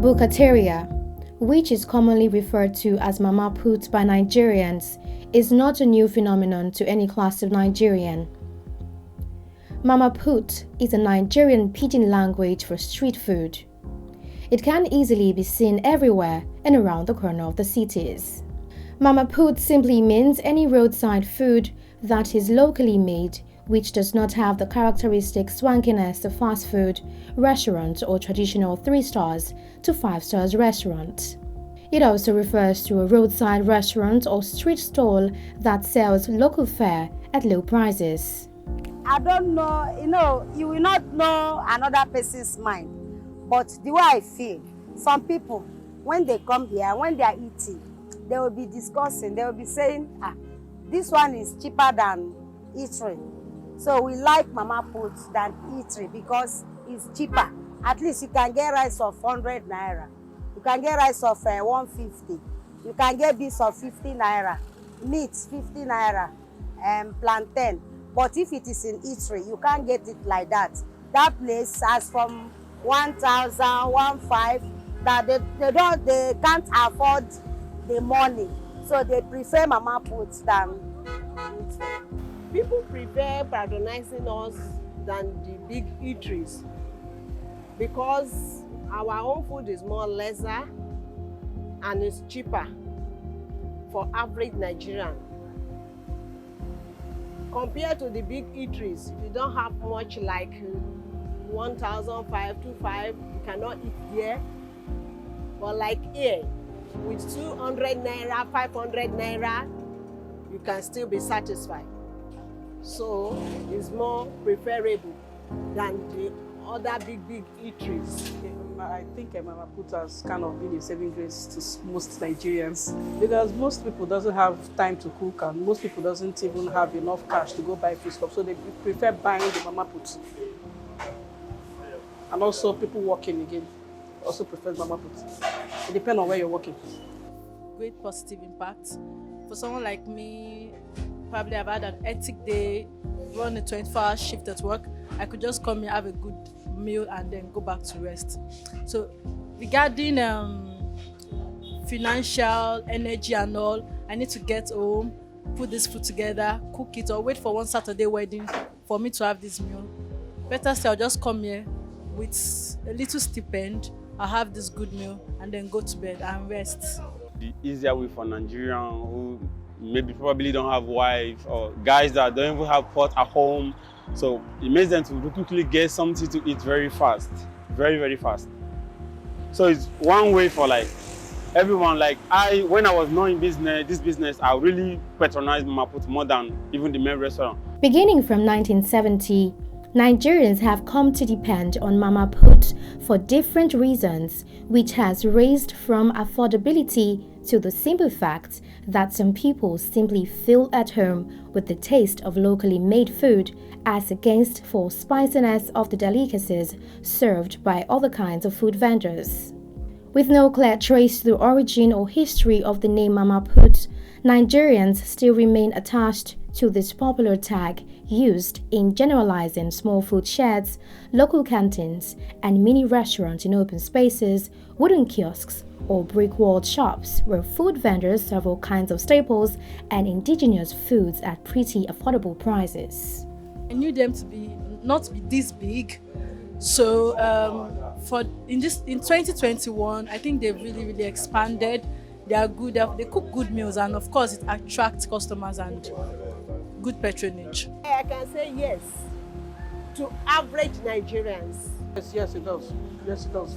Bukateria, which is commonly referred to as Mama Put by Nigerians, is not a new phenomenon to any class of Nigerian. Mama Put is a Nigerian pidgin language for street food. It can easily be seen everywhere and around the corner of the cities. Mama Put simply means any roadside food that is locally made, which does not have the characteristic swankiness of fast food, restaurant or traditional 3 stars to 5 stars restaurant. It also refers to a roadside restaurant or street stall that sells local fare at low prices. I don't know, you will not know another person's mind, but the way I feel, some people, when they come here, when they are eating, they will be discussing, they will be saying, this one is cheaper than eatery. So we like Mama Put than eatery because it's cheaper. At least you can get rice of 100 naira. You can get rice of 150. You can get beans of 50 naira. Meat, 50 naira. Plantain. But if it is in eatery, you can't get it like that. That place has from 1,000, 1,500, that they can't afford the money. So they prefer Mama Put than eatery. People prefer patronizing us than the big eateries because our own food is more lesser and it's cheaper for average Nigerian. Compared to the big eateries, if you don't have much like 1,500, 2,500, you cannot eat there. But like here, with 200 naira, 500 naira, you can still be satisfied. So it's more preferable than the other big eateries. I think Mama Put has kind of been a saving grace to most Nigerians because most people doesn't have time to cook and most people doesn't even have enough cash to go buy food stuff, so they prefer buying the Mama Put. And also people working again also prefer Mama Put. It depends on where you're working. Great positive impact. For someone like me, probably I've had an hectic day, run a 24-hour shift at work, I could just come here, have a good meal and then go back to rest. So regarding financial energy and all, I need to get home, put this food together, cook it, or wait for one Saturday wedding for me to have this meal. Better still, I'll just come here with a little stipend, I'll have this good meal and then go to bed and rest. The easier way for Nigerian who maybe probably don't have wives or guys that don't even have pot at home. So it makes them to quickly get something to eat very fast, very fast. So it's one way for like everyone. Like when I was not in this business, I really patronized Mama Put more than even the main restaurant. Beginning from 1970, Nigerians have come to depend on Mama Put for different reasons, which has raised from affordability to the simple fact that some people simply feel at home with the taste of locally made food as against for spiciness of the delicacies served by other kinds of food vendors. With no clear trace to the origin or history of the name Mama Put, Nigerians still remain attached to this popular tag used in generalizing small food sheds, local canteens, and mini restaurants in open spaces, wooden kiosks, or brick-walled shops where food vendors serve all kinds of staples and indigenous foods at pretty affordable prices. I knew them to be not be this big, so in 2021, I think they've really expanded. They are good. They cook good meals, and of course, it attracts customers and good patronage. I can say yes to average Nigerians. Yes, it does. Yes, it does.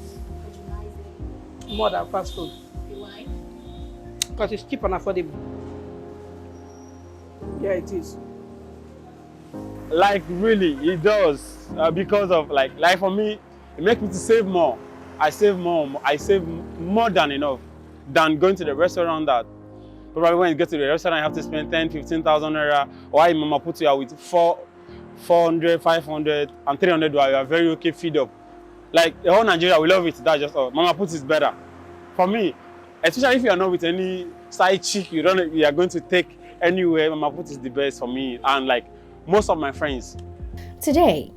More than fast food. Why? Because it's cheap and affordable. Yeah, it is. Like really, it does because of like for me, it makes me to save more. I save more than enough than going to the restaurant that probably when you get to the restaurant you have to spend 10,000-15,000 naira, or I Mama Put you with 400, 500 and 300 you are very okay feed up. Like the whole Nigeria, we love it. That's just all. Mama Put is better. For me, especially if you are not with any side chick, you are going to take anywhere, Mama Put is the best for me and like most of my friends. Today,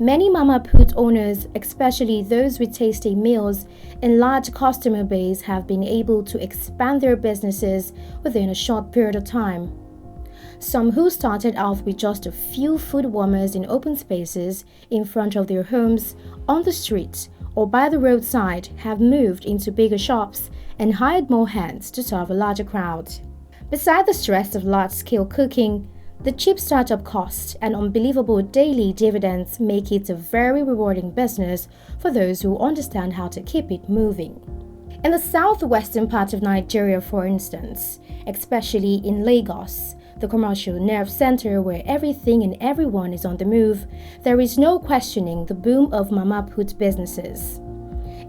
Many Mama Put owners, especially those with tasty meals and large customer base, have been able to expand their businesses within a short period of time. Some who started off with just a few food warmers in open spaces in front of their homes, on the street, or by the roadside have moved into bigger shops and hired more hands to serve a larger crowd. Beside the stress of large-scale cooking, the cheap startup costs and unbelievable daily dividends make it a very rewarding business for those who understand how to keep it moving. In the southwestern part of Nigeria, for instance, especially in Lagos, the commercial nerve center where everything and everyone is on the move, there is no questioning the boom of Mama Put businesses.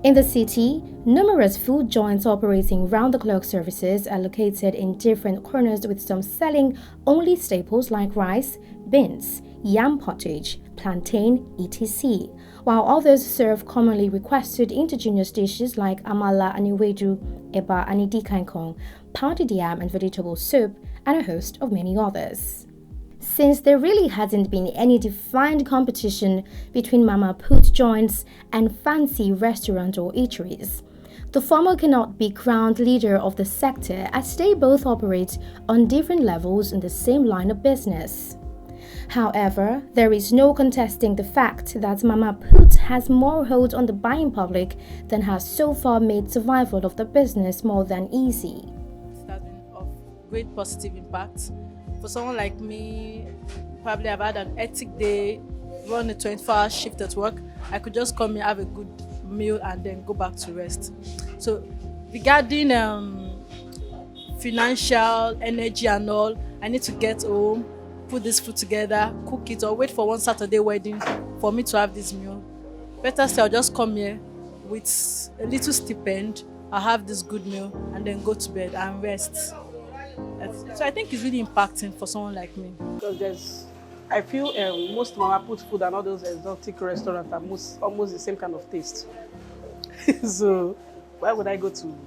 In the city, numerous food joints operating round-the-clock services are located in different corners, with some selling only staples like rice, beans, yam pottage, plantain, etc., while others serve commonly requested indigenous dishes like amala and ewedu, eba and idikankong, pounded yam and vegetable soup, and a host of many others. Since there really hasn't been any defined competition between Mama Put joints and fancy restaurant or eateries, the former cannot be crowned leader of the sector as they both operate on different levels in the same line of business. However, there is no contesting the fact that Mama Put has more hold on the buying public than has so far made survival of the business more than easy. It has been of great positive impact. For someone like me, probably I've had an hectic day, run a 24-hour shift at work. I could just come here, have a good meal, and then go back to rest. So regarding financial energy and all, I need to get home, put this food together, cook it, or wait for one Saturday wedding for me to have this meal. Better still, I'll just come here with a little stipend, I'll have this good meal, and then go to bed and rest. So I think it's really impacting for someone like me. Because I feel most Mama Put food and all those exotic restaurants are almost the same kind of taste. So why would I go to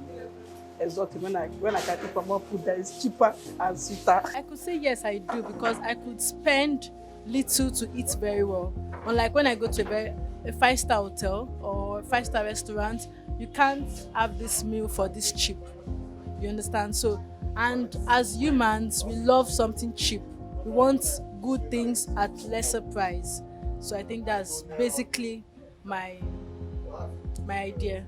exotic when I can eat Mama Put that is cheaper and sweeter? I could say yes, I do, because I could spend little to eat very well. Unlike when I go to a five-star hotel or a five-star restaurant, you can't have this meal for this cheap. You understand? So, and as humans, we love something cheap. We want good things at lesser price. So I think that's basically my idea.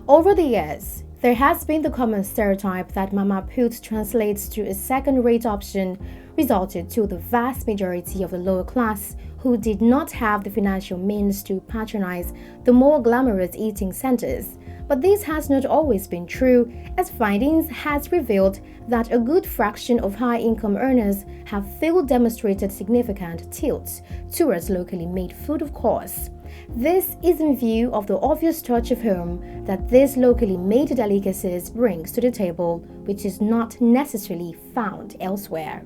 Over the years, there has been the common stereotype that Mama Put translates to a second-rate option, resulted to the vast majority of the lower class who did not have the financial means to patronize the more glamorous eating centers. But this has not always been true, as findings has revealed that a good fraction of high-income earners have still demonstrated significant tilt towards locally made food, of course. This is in view of the obvious touch of home that these locally made delicacies brings to the table, which is not necessarily found elsewhere.